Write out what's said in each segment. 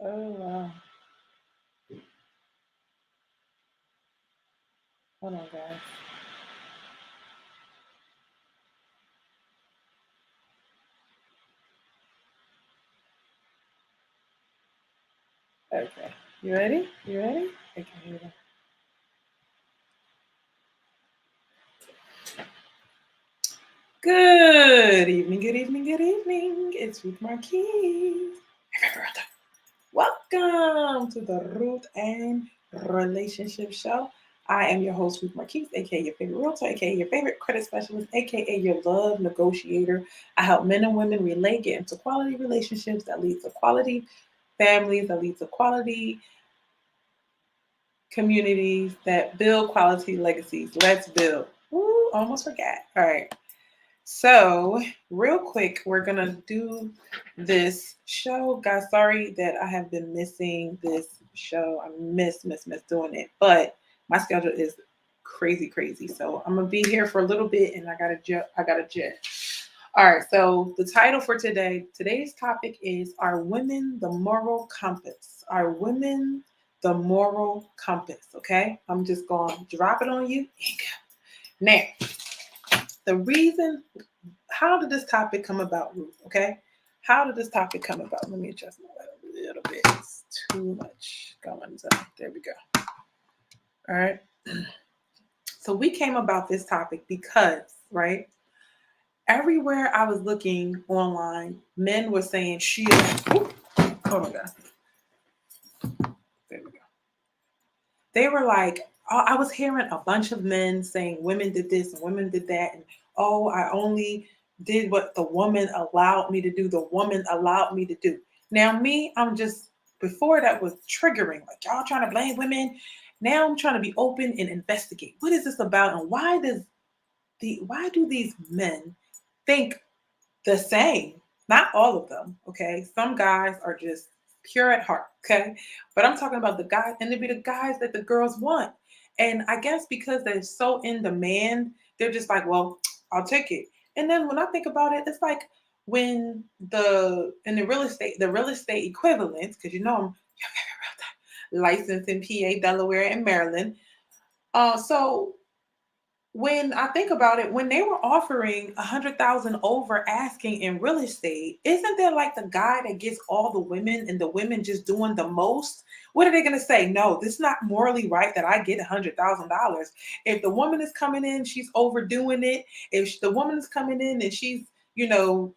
Oh wow. Hold on, guys. Okay. You ready? You ready? Okay, here we go. Good evening, good evening, good evening. It's Ruth Marquis. Welcome to the Ruth and Relationship Show. I am your host, Ruth Marquis, aka your favorite realtor, aka your favorite credit specialist, aka your love negotiator. I help men and women relate, get into quality relationships that lead to quality families, that lead to quality communities, that build quality legacies. Let's build. Ooh, almost forgot. All right. So, real quick, we're gonna do this show. Guys, sorry that I have been missing this show. I miss doing it, but my schedule is crazy, crazy. So I'm gonna be here for a little bit, and I gotta jet. All right. So the title for today's topic is: Are women the moral compass? Are women the moral compass? Okay. I'm just gonna drop it on you. Now, the reason how did this topic come about, Ruth? Okay. How did this topic come about? Let me adjust my light a little bit. It's too much going on. There we go. All right. So we came about this topic because, right, everywhere I was looking online, men were saying she. Hold on, guys. There we go. They were like, I was hearing a bunch of men saying women did this and women did that, and oh, I only did what the woman allowed me to do. The woman allowed me to do. Now, me, I'm just before that was triggering, like y'all trying to blame women. Now I'm trying to be open and investigate. What is this about, and why do these men think the same? Not all of them, okay? Some guys are just pure at heart, okay? But I'm talking about the guys, and they be the guys that the girls want. And I guess because they're so in demand, they're just like, well, I'll take it. And then when I think about it, it's like when the real estate equivalents, because you know I'm licensed in PA, Delaware, and Maryland. So when I think about it, when they were offering 100,000 over asking in real estate, isn't there like the guy that gets all the women and the women just doing the most? What are they going to say? No, this is not morally right that I get $100,000. If the woman is coming in, she's overdoing it. If the woman is coming in and she's, you know,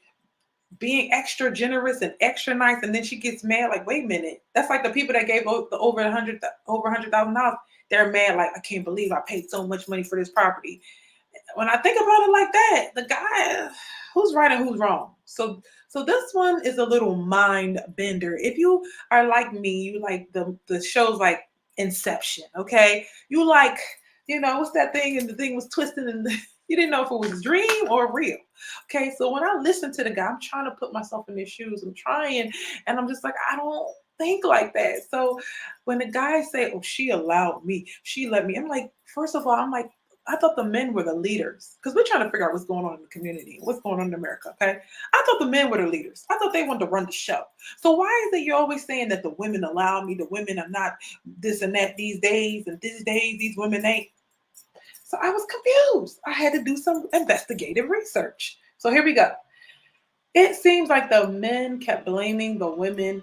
being extra generous and extra nice, and then she gets mad, like, wait a minute, that's like the people that gave the over $100,000. They're mad, like, I can't believe I paid so much money for this property. When I think about it like that, the guy, who's right and who's wrong? So this one is a little mind bender. If you are like me, you like the shows like Inception, okay? You like, what's that thing? And the thing was twisting, and you didn't know if it was a dream or real. Okay, so when I listen to the guy, I'm trying to put myself in their shoes. I'm trying, and I'm just like, I don't think like that. So when the guys say, "Oh, she allowed me, she let me," I'm like, first of all, I'm like, I thought the men were the leaders because we're trying to figure out what's going on in the community, what's going on in America. Okay, I thought the men were the leaders. I thought they wanted to run the show. So why is it you're always saying that the women allow me, the women are not this and that these days, and these days these women ain't? So I was confused. I had to do some investigative research. So here we go. It seems like the men kept blaming the women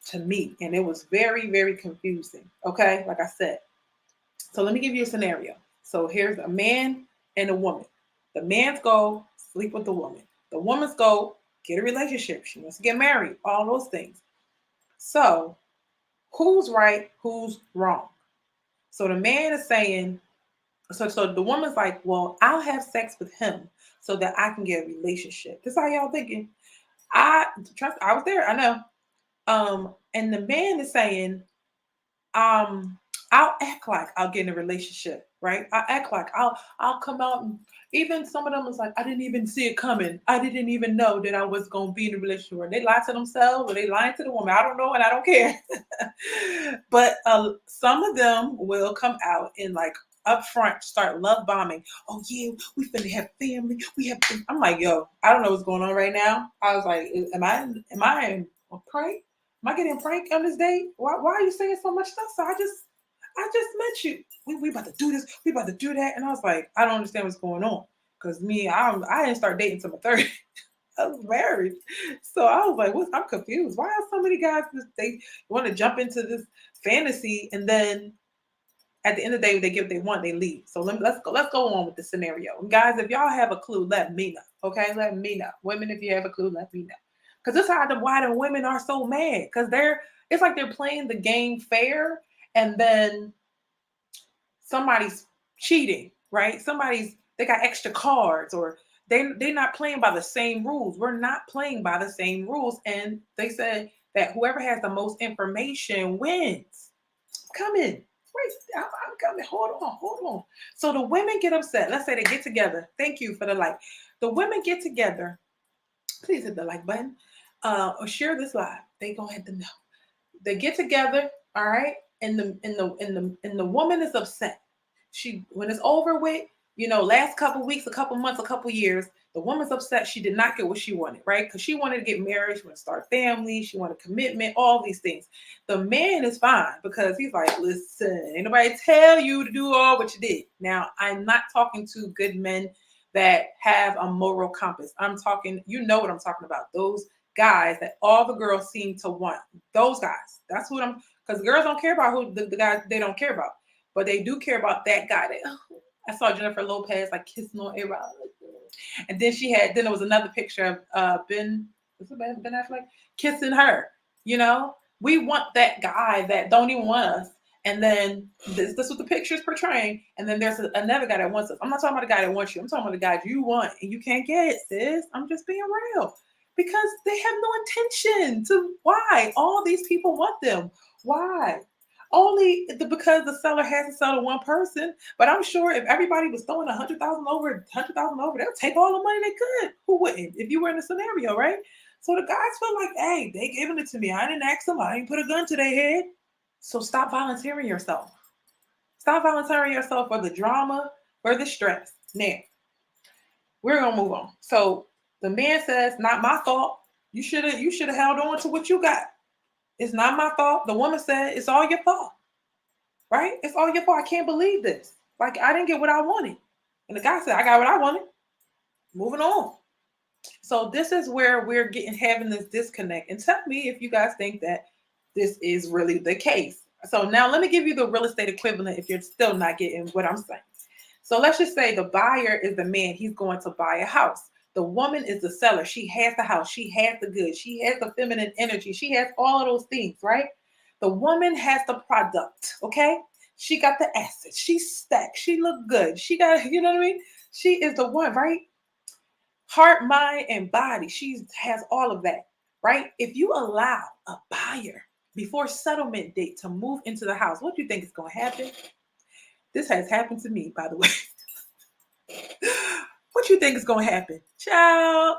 to me, and it was very, very confusing. Okay, like I said. So let me give you a scenario. So here's a man and a woman. The man's goal, sleep with the woman. The woman's goal, get a relationship. She wants to get married, all those things. So who's right? Who's wrong? So the man is saying, so the woman's like, well, I'll have sex with him so that I can get a relationship. This is how y'all thinking. I trust I was there, I know. And the man is saying, um, I'll act like I'll get in a relationship, right? I act like I'll come out, and even some of them was like, I didn't even see it coming. I didn't even know that I was gonna be in a relationship. Or they lied to themselves or they lied to the woman. I don't know and I don't care. But some of them will come out and like up front start love bombing. Oh yeah, we finna have family. I'm like, yo, I don't know what's going on right now. I was like, am I in a prank? Am I getting pranked on this date? Why are you saying so much stuff? So I just met you. We about to do this. We about to do that. And I was like, I don't understand what's going on. Because I didn't start dating until my 30s. I was married. So I was like, I'm confused. Why are so many guys they want to jump into this fantasy and then at the end of the day, they get what they want, they leave. So let's go on with the scenario. And guys, if y'all have a clue, let me know. Okay, let me know. Women, if you have a clue, let me know. Because this is why the women are so mad. Because it's like they're playing the game fair, and then somebody's cheating, right? They got extra cards, or they're not playing by the same rules. We're not playing by the same rules. And they said that whoever has the most information wins. Come in. Wait, I'm coming. Hold on. So the women get upset. Let's say they get together. Thank you for the like. The women get together. Please hit the like button. Or share this live. They gonna have to know. They get together, all right, and the woman is upset. When it's over with, last couple weeks, a couple months, a couple years, the woman's upset. She did not get what she wanted, right? Because she wanted to get married, she wanted to start a family, she wanted commitment, all these things. The man is fine because he's like, listen, ain't nobody tell you to do all what you did. Now, I'm not talking to good men that have a moral compass. I'm talking, you know what I'm talking about. Those guys that all the girls seem to want. Those guys. That's what because girls don't care about who the guys they don't care about. But they do care about that guy. I saw Jennifer Lopez like kissing on A-Rod. And then there was another picture of Ben Affleck kissing her. We want that guy that don't even want us. And then this is what the picture is portraying. And then there's another guy that wants us. I'm not talking about the guy that wants you. I'm talking about the guy you want and you can't get, sis. I'm just being real. Because they have no intention to. Why? All these people want them. Why? Only because the seller has to sell to one person. But I'm sure if everybody was throwing 100,000 over, they'll take all the money they could. Who wouldn't? If you were in a scenario, right? So the guys feel like, hey, they giving it to me. I didn't ask them. I didn't put a gun to their head. So stop volunteering yourself. Stop volunteering yourself for the drama, for the stress. Now, we're gonna move on. So the man says, not my fault. You should have held on to what you got. It's not my fault. The woman said, it's all your fault. Right? It's all your fault. I can't believe this. Like, I didn't get what I wanted. And the guy said, I got what I wanted. Moving on. So this is where we're having this disconnect. And tell me if you guys think that this is really the case. So now let me give you the real estate equivalent if you're still not getting what I'm saying. So let's just say the buyer is the man. He's going to buy a house. The woman is the seller. She has the house. She has the goods. She has the feminine energy. She has all of those things, right? The woman has the product, okay? She got the assets. She's stacked. She look good. She got, you know what I mean? She is the one, right? Heart, mind, and body. She has all of that, right? If you allow a buyer before settlement date to move into the house, what do you think is going to happen? This has happened to me, by the way. What you think is going to happen? Child,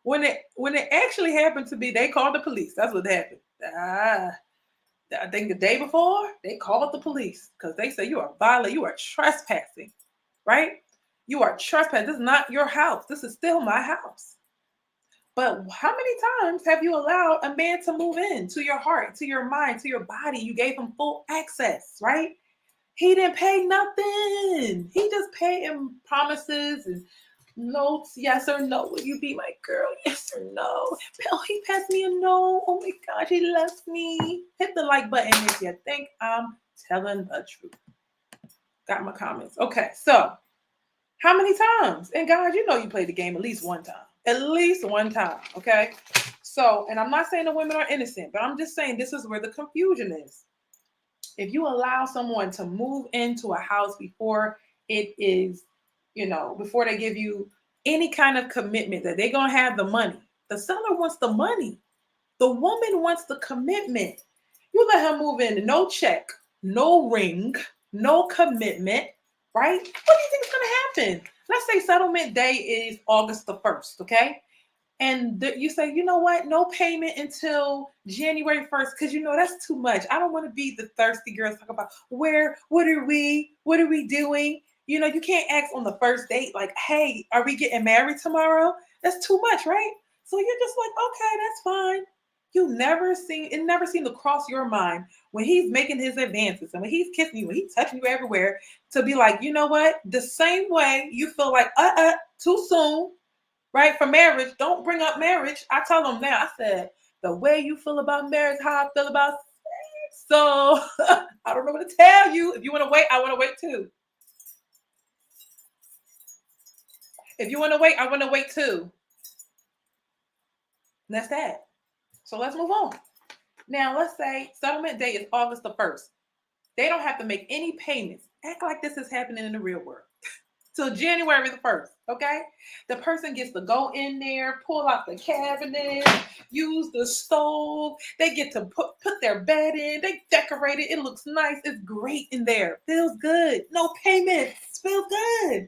when it actually happened to me, they called the police. That's what happened. I think the day before, they called the police because they say you are violating, you are trespassing, right? You are trespassing. This is not your house. This is still my house. But how many times have you allowed a man to move in to your heart, to your mind, to your body? You gave him full access, right? He didn't pay nothing. He just paid him promises and notes, yes or no. Will you be my girl? Yes or no? Oh, he passed me a no. Oh my gosh, he left me. Hit the like button if you think I'm telling the truth. Got my comments. Okay, so how many times? And guys, you know you played the game at least one time. At least one time, okay? So, and I'm not saying the women are innocent, but I'm just saying this is where the confusion is. If you allow someone to move into a house before it is, before they give you any kind of commitment that they're going to have the money, the seller wants the money. The woman wants the commitment. You let her move in, no check, no ring, no commitment, right? What do you think is going to happen? Let's say settlement day is August the 1st, okay? And you say, you know what? No payment until January 1st, because that's too much. I don't want to be the thirsty girls talk about what are we doing? You can't ask on the first date, like, hey, are we getting married tomorrow? That's too much, right? So you're just like, okay, that's fine. It never seemed to cross your mind when he's making his advances and when he's kissing you, when he's touching you everywhere, to be like, you know what? The same way you feel like, too soon, right? For marriage, don't bring up marriage. I tell them now, I said, the way you feel about marriage, how I feel about sex. So I don't know what to tell you. If you want to wait, I want to wait too. If you want to wait, I want to wait too. And that's that. So let's move on. Now, let's say settlement date is August the 1st. They don't have to make any payments. Act like this is happening in the real world. Till January the 1st, okay? The person gets to go in there, pull out the cabinet, use the stove. They get to put their bed in. They decorate it. It looks nice. It's great in there. Feels good. No payments. Feels good.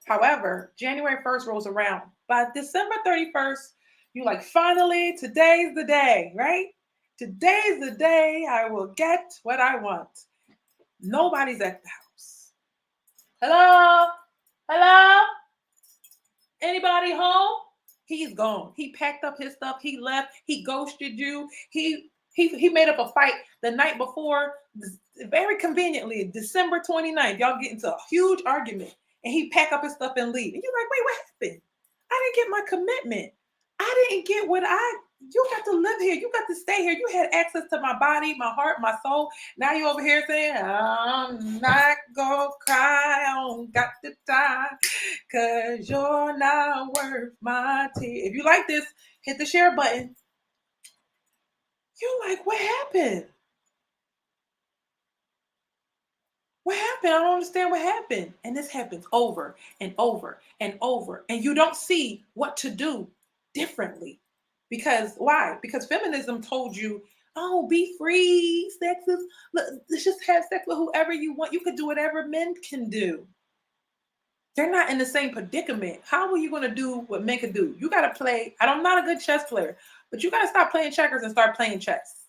However, January 1st rolls around. By December 31st, you like, finally, today's the day, right? Today's the day I will get what I want. Nobody's at the house. Hello? Hello? Anybody home? He's gone. He packed up his stuff. He left. He ghosted you. He made up a fight the night before, very conveniently, December 29th. Y'all get into a huge argument. And he pack up his stuff and leave. And you're like, wait, what happened? I didn't get my commitment. I didn't get you got to live here. You got to stay here. You had access to my body, my heart, my soul. Now you over here saying, I'm not going to cry. I don't got the time because you're not worth my tears. If you like this, hit the share button. You're like, what happened? What happened? I don't understand what happened. And this happens over and over and over. And you don't see what to do differently. Because why? Because feminism told you, oh, be free. Sex is, let's just have sex with whoever you want. You could do whatever men can do. They're not in the same predicament. How are you going to do what men can do? You got to play. I'm not a good chess player, but you got to stop playing checkers and start playing chess.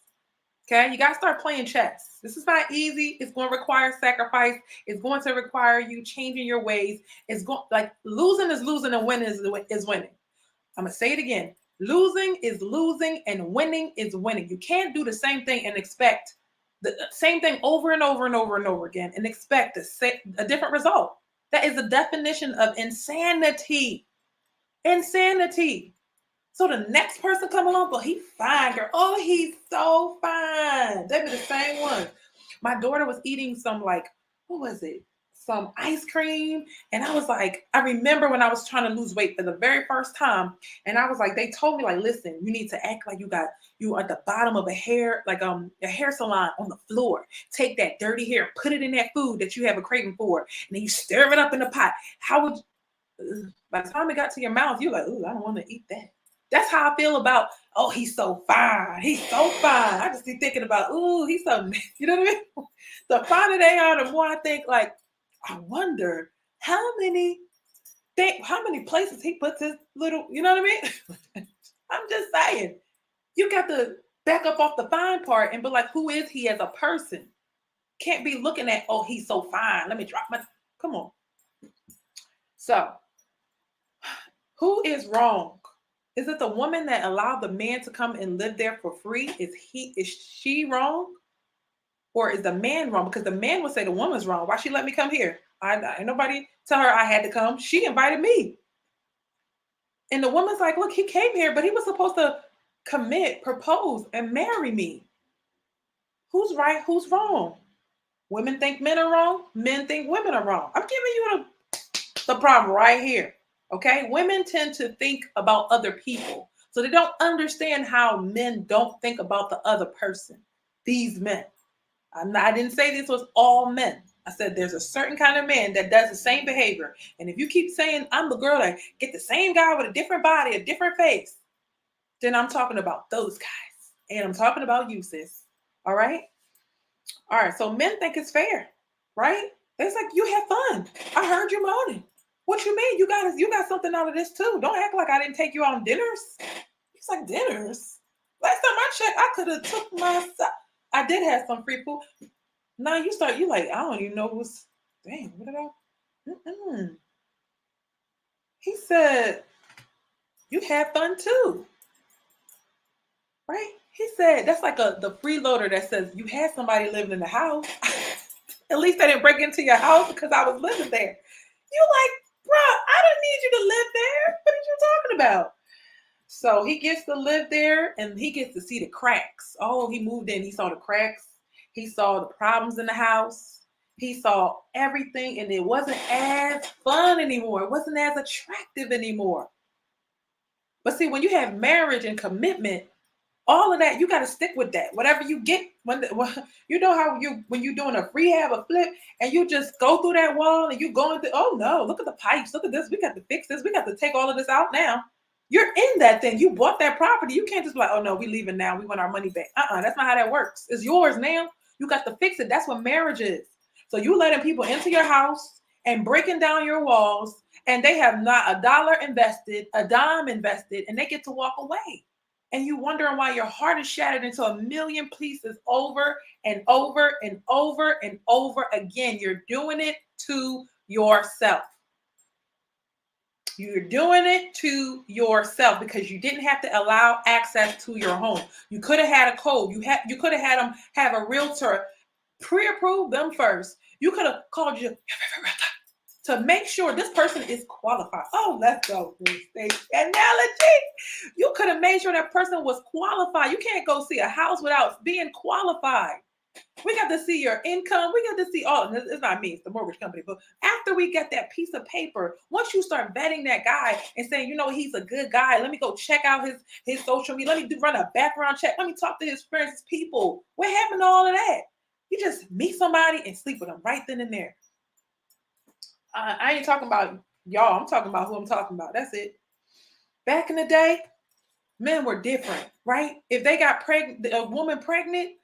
Okay, you got to start playing chess. This is not easy. It's going to require sacrifice. It's going to require you changing your ways. It's going like losing is losing and winning is winning. I'm going to say it again. Losing is losing and winning is winning. You can't do the same thing and expect the same thing over and over and over and over again and expect a different result. That is the definition of insanity. Insanity. So the next person come along, but he's fine, girl. Oh, he's so fine. They be the same one. My daughter was eating some what was it? Some ice cream. And I was like, I remember when I was trying to lose weight for the very first time. And I was like, they told me listen, you need to act like you at the bottom of a hair salon on the floor. Take that dirty hair, put it in that food that you have a craving for. And then you stir it up in the pot. By the time it got to your mouth, you're like, ooh, I don't want to eat that. That's how I feel about, oh, he's so fine. He's so fine. I just be thinking about, ooh, he's so, you know what I mean? The finer they are, the more I think I wonder how many places he puts his little, you know what I mean? I'm just saying, you got to back up off the fine part and be like, who is he as a person? Can't be looking at, oh, he's so fine. Let me drop come on. So, who is wrong? Is it the woman that allowed the man to come and live there for free? Is she wrong? Or is the man wrong? Because the man would say the woman's wrong. Why she let me come here? Ain't nobody tell her I had to come. She invited me. And the woman's like, look, he came here, but he was supposed to commit, propose, and marry me. Who's right? Who's wrong? Women think men are wrong. Men think women are wrong. I'm giving you the problem right here. Okay, women tend to think about other people. So they don't understand how men don't think about the other person. These men. I didn't say this was all men. I said there's a certain kind of man that does the same behavior. And if you keep saying I'm the girl that get the same guy with a different body, a different face, then I'm talking about those guys. And I'm talking about you, sis. All right? All right, so men think it's fair, right? It's like, you have fun. I heard you moaning. What you mean? You got something out of this too. Don't act like I didn't take you on dinners. It's like, dinners? Last time I checked, I could have took myself. I did have some free food. Now you like, I don't even know what's, dang, what did I? He said, you had fun too. right? He said that's like the freeloader that says you had somebody living in the house. At least they didn't break into your house because I was living there. You like, bro, I didn't need you to live there. What are you talking about? So he gets to live there and he gets to see the cracks. Oh, he moved in, he saw the cracks. He saw the problems in the house. He saw everything, and it wasn't as fun anymore. It wasn't as attractive anymore. But see, when you have marriage and commitment, all of that, you got to stick with that. Whatever you get, you know how when you're doing a rehab, a flip, and you just go through that wall and you going through, oh no, look at the pipes, look at this, we got to fix this, we got to take all of this out now. You're in that thing. You bought that property. You can't just be like, oh no, we leaving now. We want our money back. That's not how that works. It's yours now. You got to fix it. That's what marriage is. So you letting people into your house and breaking down your walls, and they have not a dollar invested, a dime invested, and they get to walk away. And you wondering why your heart is shattered into a million pieces over and over and over and over again. You're doing it to yourself. You're doing it to yourself because you didn't have to allow access to your home. You could have had a code. You could have had them have a realtor pre-approve them first. You could have called you to make sure this person is qualified. Oh, let's go. Analogy. You could have made sure that person was qualified. You can't go see a house without being qualified. We got to see your income. We got to see all. It's not me, it's the mortgage company. But after we get that piece of paper, once you start vetting that guy and saying, you know, he's a good guy. Let me go check out his social media. Let me run a background check. Let me talk to his friends, his people. What happened to all of that? You just meet somebody and sleep with them right then and there. I ain't talking about y'all. I'm talking about who I'm talking about. That's it. Back in the day, men were different, right? If they got pregnant, a woman pregnant,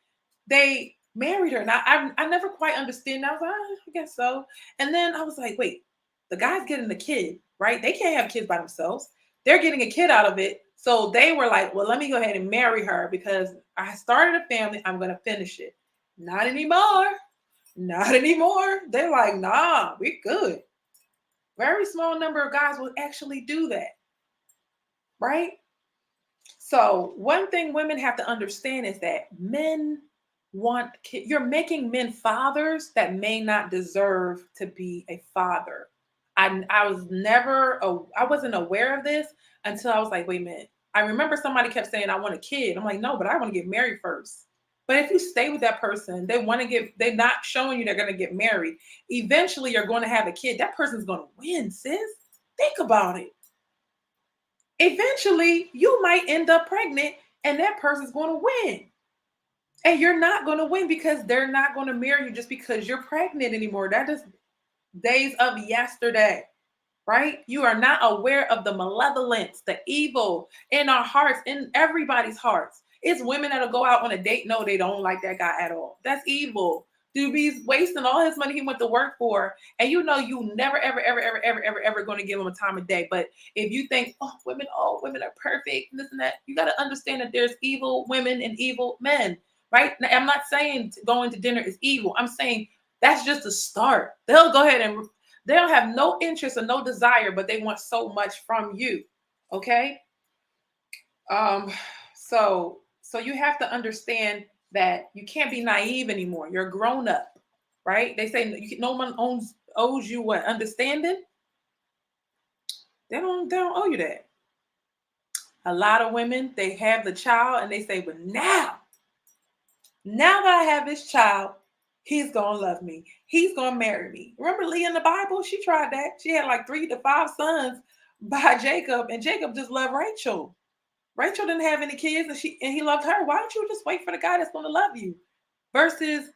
they married her. Now, I never quite understood. I was like, I guess so. And then I was like, wait, the guy's getting the kid, right? They can't have kids by themselves. They're getting a kid out of it. So they were like, well, let me go ahead and marry her because I started a family. I'm going to finish it. Not anymore. Not anymore. They're like, nah, we good. Very small number of guys will actually do that, right? So one thing women have to understand is that men want kids. You're making men fathers that may not deserve to be a father. I wasn't aware of this until I was like, wait a minute. I remember somebody kept saying, I want a kid. I'm like, no, but I want to get married first. But if you stay with that person, they're not showing you they're going to get married. Eventually, you're going to have a kid. That person's going to win, sis. Think about it. Eventually, you might end up pregnant and that person's going to win. And you're not going to win because they're not going to marry you just because you're pregnant anymore. That is days of yesterday, right? You are not aware of the malevolence, the evil in our hearts, in everybody's hearts. It's women that'll go out on a date. No, they don't like that guy at all. That's evil. Dude, he's wasting all his money he went to work for. And you know you never, ever, ever, ever, ever, ever, ever going to give him a time of day. But if you think, oh, women are perfect, this and that, you got to understand that there's evil women and evil men, right? Now, I'm not saying going to dinner is evil. I'm saying that's just a start. They'll go ahead and they don't have no interest or no desire, but they want so much from you. Okay. So you have to understand that you can't be naive anymore. You're grown up, right? They say no one owes you what? Understanding? They don't owe you that. A lot of women, they have the child and they say, but now that I have this child, he's going to love me. He's going to marry me. Remember Leah in the Bible? She tried that. She had like 3 to 5 sons by Jacob, and Jacob just loved Rachel. Rachel didn't have any kids, and he loved her. Why don't you just wait for the guy that's going to love you versus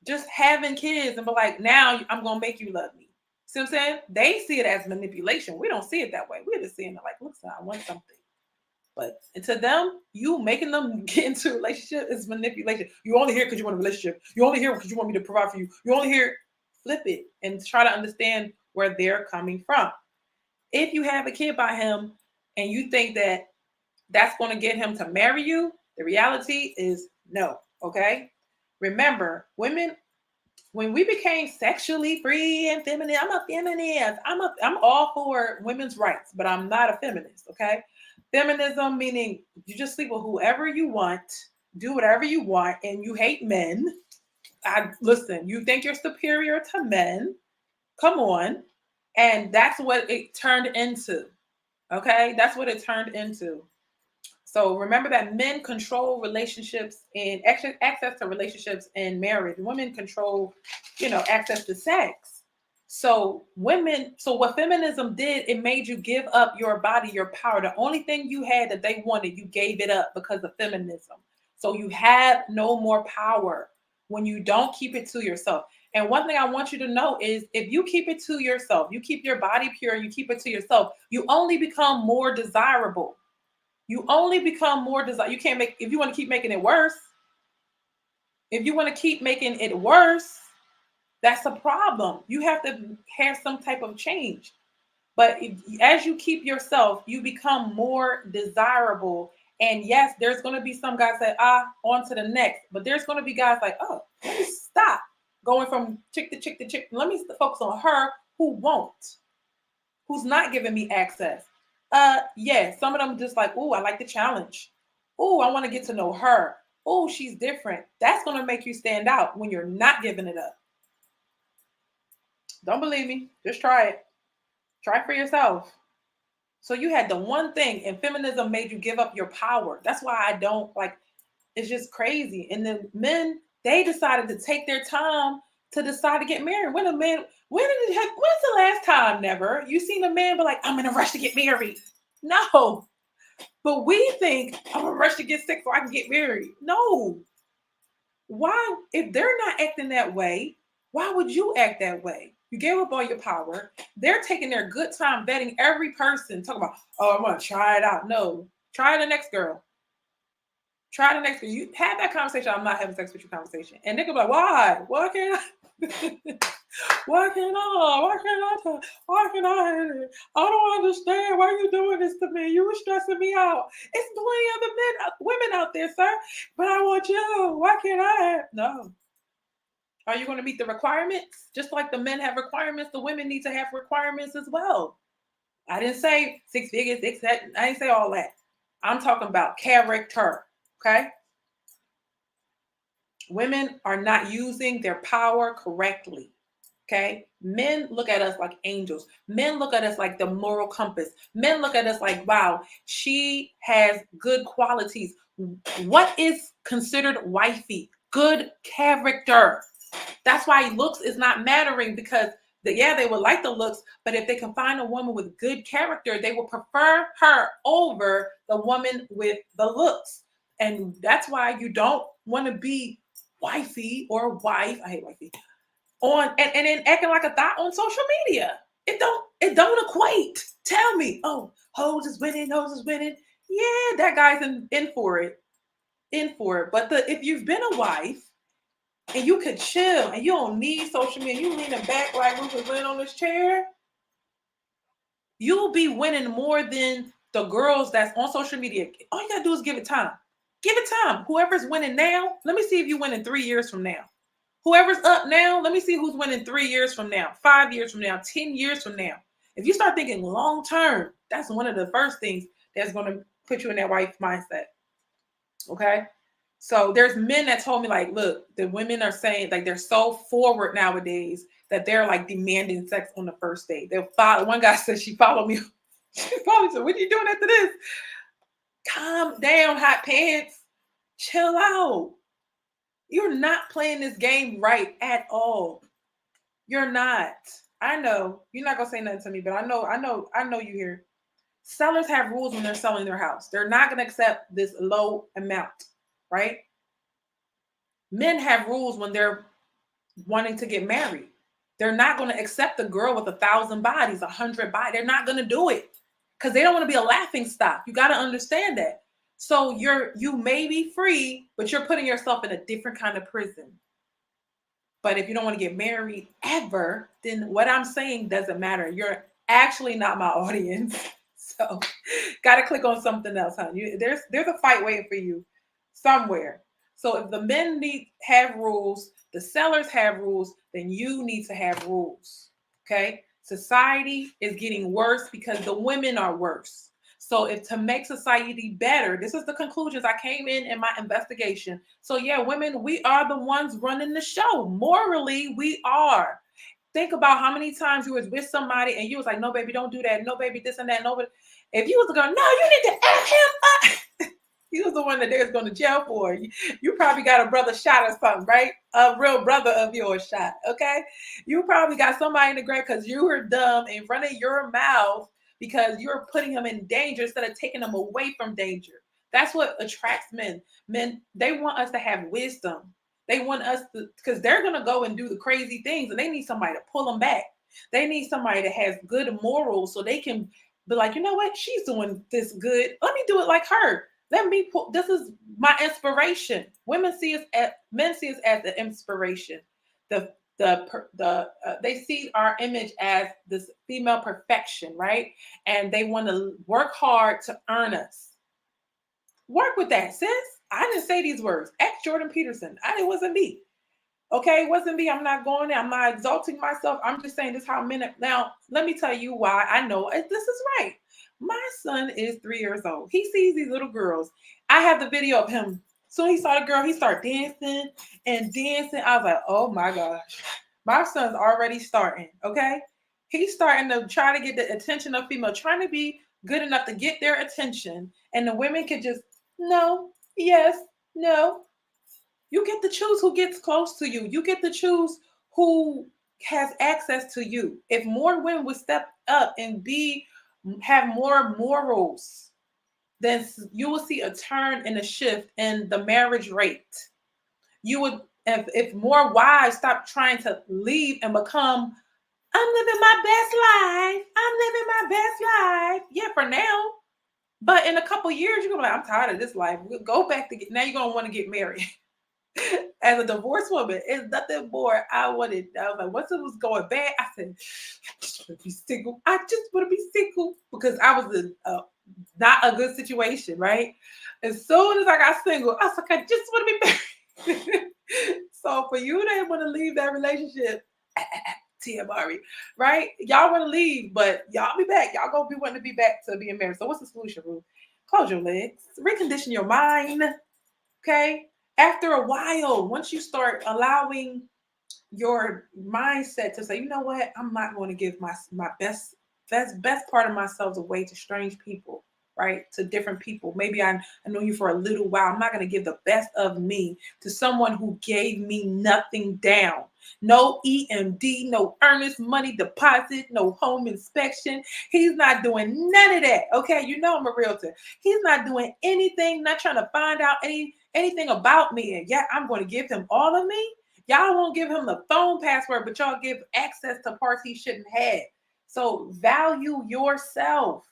just having kids and be like, now I'm going to make you love me. See what I'm saying? They see it as manipulation. We don't see it that way. We're just seeing it like, look, I want something. But to them, you making them get into a relationship is manipulation. You only here because you want a relationship. You only here because you want me to provide for you. You only here, flip it and try to understand where they're coming from. If you have a kid by him and you think that that's going to get him to marry you, the reality is no, okay? Remember, women, when we became sexually free and feminine, I'm a feminist. I'm all for women's rights, but I'm not a feminist, okay? Feminism, meaning you just sleep with whoever you want, do whatever you want, and you hate men. Listen, you think you're superior to men. Come on. And that's what it turned into. Okay? That's what it turned into. So remember that men control relationships and access to relationships and marriage. Women control, access to sex. So what feminism did, it made you give up your body, your power. The only thing you had that they wanted, you gave it up because of feminism. So you have no more power when you don't keep it to yourself. And one thing I want you to know is if you keep it to yourself, you keep your body pure, you keep it to yourself, you only become more desirable. You only become more desirable. You can't if you want to keep making it worse, that's a problem. You have to have some type of change. But as you keep yourself, you become more desirable. And yes, there's going to be some guys that, on to the next. But there's going to be guys like, oh, let me stop going from chick to chick to chick. Let me focus on her who won't, who's not giving me access. Some of them just like, oh, I like the challenge. Oh, I want to get to know her. Oh, she's different. That's going to make you stand out when you're not giving it up. Don't believe me? Just try it. Try for yourself. So you had the one thing, and feminism made you give up your power. That's why I don't like, it's just crazy. And the men, they decided to take their time to decide to get married. When's the last time? Never. You seen a man be like, I'm in a rush to get married. No. But we think I'm in a rush to get sick so I can get married. No. Why? If they're not acting that way, why would you act that way? You gave up all your power. They're taking their good time vetting every person. Talking about, I'm going to try it out. No. Try the next girl. Try the next girl. You have that conversation. I'm not having sex with you conversation. And nigga be like, why? Why can't I? Why can't I? I don't understand why you doing this to me. You were stressing me out. It's plenty other women out there, sir. But I want you. Why can't I? No. Are you going to meet the requirements? Just like the men have requirements, the women need to have requirements as well. I didn't say 6 figures, I didn't say all that. I'm talking about character, okay? Women are not using their power correctly, okay? Men look at us like angels. Men look at us like the moral compass. Men look at us like, wow, she has good qualities. What is considered wifey? Good character. That's why looks is not mattering because they would like the looks, but if they can find a woman with good character, they will prefer her over the woman with the looks. And that's why you don't want to be wifey or wife. I hate wifey. And then acting like a thought on social media. It don't equate. Tell me, hoes is winning. Yeah, that guy's in for it. But if you've been a wife, and you could chill and you don't need social media, you leaning back like Ruth was laying on this chair, you'll be winning more than the girls that's on social media. All you gotta do is give it time. Give it time. Whoever's winning now, let me see if you win in 3 years from now. Whoever's up now, let me see who's winning 3 years from now, 5 years from now, 10 years from now. If you start thinking long term, that's one of the first things that's going to put you in that wife mindset. Okay? So there's men that told me like, look, the women are saying like they're so forward nowadays that they're like demanding sex on the first date. They'll follow. One guy said she followed me. She followed me. So what are you doing after this? Calm down, hot pants. Chill out. You're not playing this game right at all. You're not. I know you're not gonna say nothing to me, but I know you here. Sellers have rules when they're selling their house. They're not gonna accept this low amount. Right? Men have rules when they're wanting to get married. They're not going to accept a girl with 1,000 bodies, 100 bodies. They're not going to do it because they don't want to be a laughing stock. You got to understand that. So you may be free, but you're putting yourself in a different kind of prison. But if you don't want to get married ever, then what I'm saying doesn't matter. You're actually not my audience. So got to click on something else, honey. There's a fight waiting for you somewhere. So if the men have rules, the sellers have rules, then you need to have rules. Okay? Society is getting worse because the women are worse. So if to make society better, this is the conclusions I came in my investigation. So yeah, women, we are the ones running the show. Morally, we are. Think about how many times you was with somebody and you was like, no, baby, don't do that. No, baby, this and that. No, but if you was going, no, you need to F him up. He was the one that they was going to jail for. You probably got a brother shot or something, right? A real brother of yours shot, okay? You probably got somebody in the grave because you were dumb and running your mouth because you're putting him in danger instead of taking him away from danger. That's what attracts men. Men, they want us to have wisdom. They want us to, because they're going to go and do the crazy things and they need somebody to pull them back. They need somebody that has good morals so they can be like, you know what? She's doing this good. Let me do it like her. Let me put, this is my inspiration. Men see us as the inspiration. They see our image as this female perfection, right? And they want to work hard to earn us. Work with that, sis. I didn't say these words. Ask Jordan Peterson. It wasn't me. Okay, it wasn't me. I'm not going there. I'm not exalting myself. I'm just saying this is how men. Now, let me tell you why I know this is right. My son is 3 years old. He sees these little girls. I have the video of him. So he saw the girl. He started dancing and dancing. I was like, oh my gosh. My son's already starting, okay? He's starting to try to get the attention of female, trying to be good enough to get their attention. And the women can just, no, yes, no. You get to choose who gets close to you. You get to choose who has access to you. If more women would step up and have more morals, then you will see a turn and a shift in the marriage rate. You would, if more wives stop trying to leave and become, I'm living my best life. I'm living my best life. Yeah, for now. But in a couple years, you're gonna be like, I'm tired of this life. We'll go back to now you're gonna want to get married. As a divorced woman, it's nothing more I wanted. I was like, once it was going bad, I said, I just want to be single. I just want to be single because I was in not a good situation, right? As soon as I got single, I was like, I just want to be married. So for you to want to leave that relationship, TMRE, right? Y'all want to leave, but y'all be back. Y'all gonna be wanting to be back to being married. So what's the solution, Ruth? Close your legs, recondition your mind, okay? After a while, once you start allowing your mindset to say, you know what, I'm not going to give my best part of myself away to strange people, right? To different people. Maybe I know you for a little while. I'm not going to give the best of me to someone who gave me nothing down. No EMD, no earnest money deposit, no home inspection. He's not doing none of that. Okay, you know I'm a realtor. He's not doing anything, not trying to find out anything about me. And yet I'm going to give him all of me. Y'all won't give him the phone password, but y'all give access to parts he shouldn't have. So value yourself,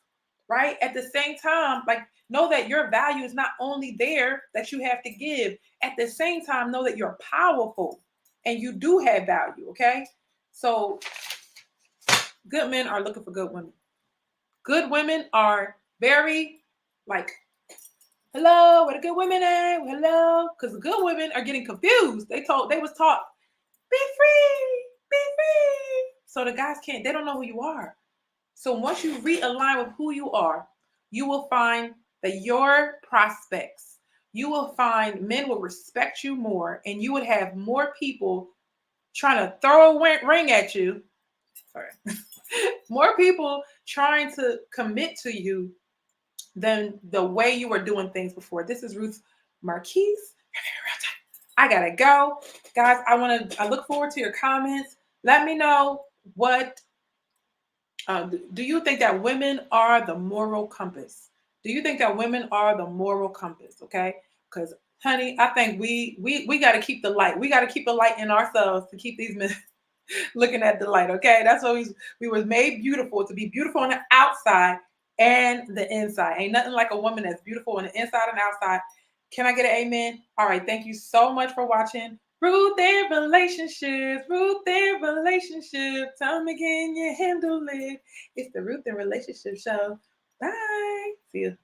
right? At the same time, like know that your value is not only there that you have to give. At the same time, know that you're powerful and you do have value, okay? So good men are looking for good women. Good women are very like, hello, where the good women at? Hello, because good women are getting confused. They was taught, be free, be free. So the guys they don't know who you are. So once you realign with who you are, you will find that your prospects, you will find men will respect you more, and you would have more people trying to throw a ring at you. Sorry. More people trying to commit to you than the way you were doing things before. This is Ruth Marquise. I gotta go, guys. I look forward to your comments. Let me know what do you think that women are the moral compass? Do you think that women are the moral compass? Okay, because honey, I think we got to keep the light. We got to keep the light in ourselves to keep these men looking at the light. Okay, that's what we were made beautiful, to be beautiful on the outside and the inside. Ain't nothing like a woman that's beautiful on the inside and outside. Can I get an amen? All right, thank you so much for watching Ruth and Relationships. Ruth and Relationships. Tell me, can you handle it? It's the Ruth and Relationship Show. Bye. See you.